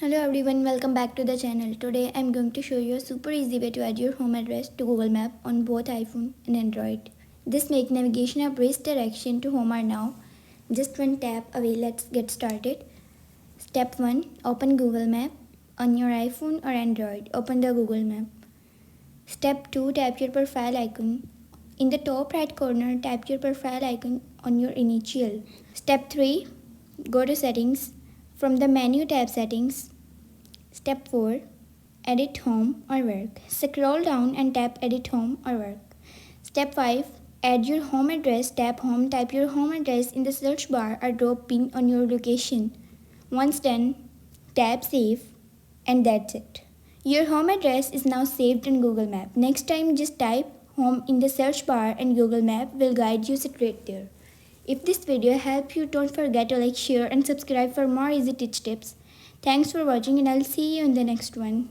Hello everyone, welcome back to the channel. Today I'm going to show you a super easy way to add your home address to Google Map on both iPhone and Android. This makes navigation a breeze direction to home or now. Just one tap away, let's get started. Step 1. Open Google Map. On your iPhone or Android, open the Google Map. Step 2. Tap your profile icon. In the top right corner, tap your profile icon on your initial. Step 3. Go to Settings. From the menu, tap Settings. Step 4. Edit Home or Work. Scroll down and tap Edit Home or Work. Step 5. Add your home address. Tap Home. Type your home address in the search bar or drop pin on your location. Once done, tap Save, and that's it. Your home address is now saved in Google Map. Next time, just type Home in the search bar and Google Map will guide you straight there. If this video helped you, don't forget to like, share and subscribe for more easy tips. Thanks for watching and I'll see you in the next one.